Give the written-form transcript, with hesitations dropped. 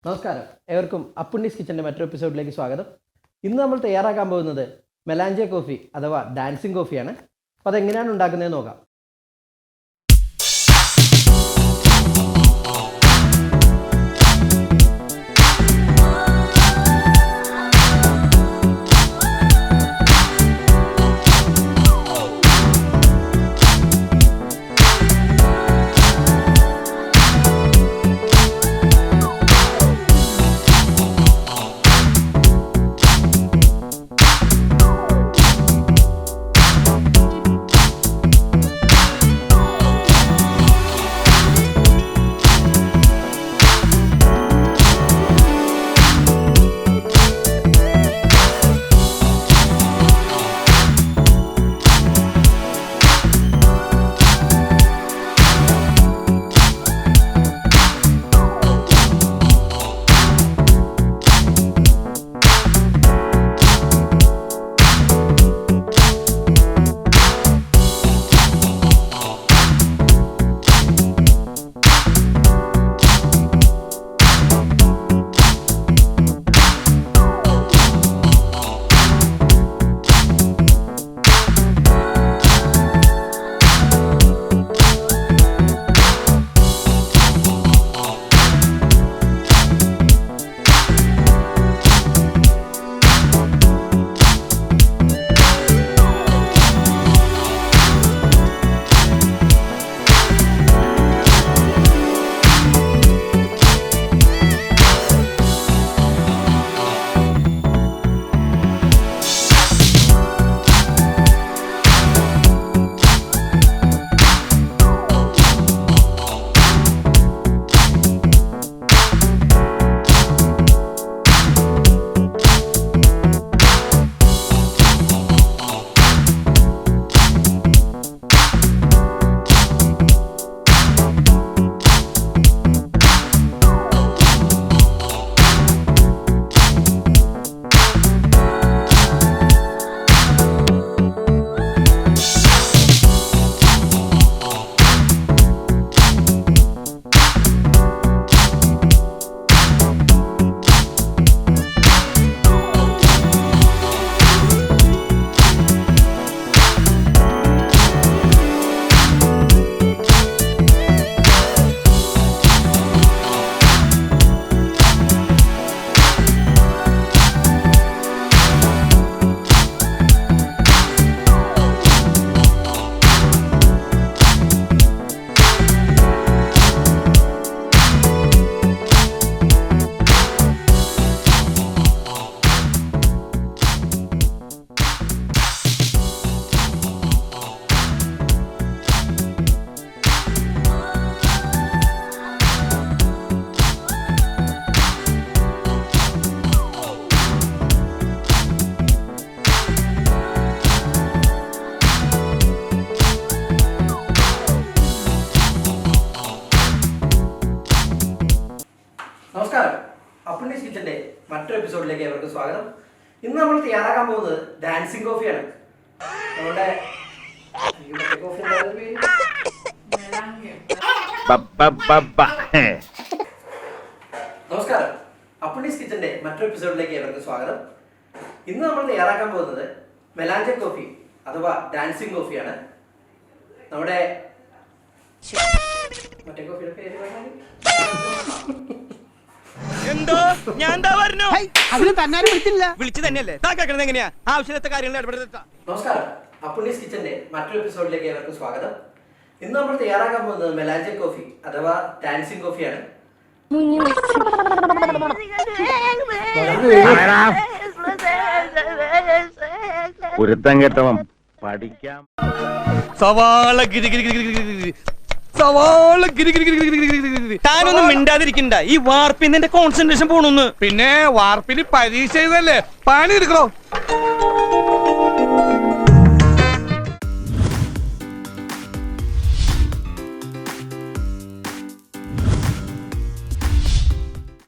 നമസ്കാരം, ഏവർക്കും അപ്പുണ്ണീസ് കിച്ചൻ്റെ മറ്റൊരു എപ്പിസോഡിലേക്ക് സ്വാഗതം. ഇന്ന് നമ്മൾ തയ്യാറാക്കാൻ പോകുന്നത് മെലാഞ്ചെ കോഫി അഥവാ ഡാൻസിങ് കോഫിയാണ്. അപ്പോൾ അതെങ്ങനെയാണ് ഉണ്ടാക്കുന്നതെന്ന് നോക്കാം. നമസ്കാരം, അപ്പുണ്ണീസ് കിച്ചൻ്റെ മറ്റൊരു എപ്പിസോഡിലേക്ക് ഏവർക്കും സ്വാഗതം. ഇന്ന് നമ്മൾ തയ്യാറാക്കാൻ പോകുന്നത് ഡാൻസിങ് കോഫിയാണ്. നമ്മുടെ നമസ്കാരം, അപ്പുണ്ണീസ് കിച്ചൻ്റെ മറ്റൊരു എപ്പിസോഡിലേക്ക് ഏവർക്കും സ്വാഗതം. ഇന്ന് നമ്മൾ തയ്യാറാക്കാൻ പോകുന്നത് മെലാഞ്ചെ കോഫി അഥവാ ഡാൻസിങ് കോഫിയാണ്. നമ്മുടെ മറ്റേ കോഫിയുടെ പേര് എന്തോ ഞാൻ എന്താ പറഞ്ഞു വിളിച്ചു തന്നെയല്ലേ എങ്ങനെയാ ആവശ്യത്തെ കാര്യങ്ങൾ ഇടപെടുത്ത. നമസ്കാരം, അപ്പുണ്ണീസ് കിച്ചന്റെ മറ്റൊരു എപ്പിസോഡിലേക്ക് ഏവർക്കും സ്വാഗതം. ഇന്ന് നമ്മൾ തയ്യാറാക്കാൻ പോകുന്നത് മെലാഞ്ചെ കോഫി അഥവാ ഡാൻസിങ് കോഫിയാണ്. ഒരുത്തം കേട്ടവൻ പഠിക്കാം. സവാള ഗിരി ഗിരി ഗിരി ഗിരി സവാള ഗിരി ഗിരി ഗിരി ഗിരി. താനൊന്നും മിണ്ടാതിരിക്കണ്ട, ഈ വാർപ്പിന്റെ കോൺസെൻട്രേഷൻ പോണൊന്ന്. പിന്നെ വാർപ്പിന് പരീക്ഷ എഴുതല്ലേ, പണി എടുക്കണോ?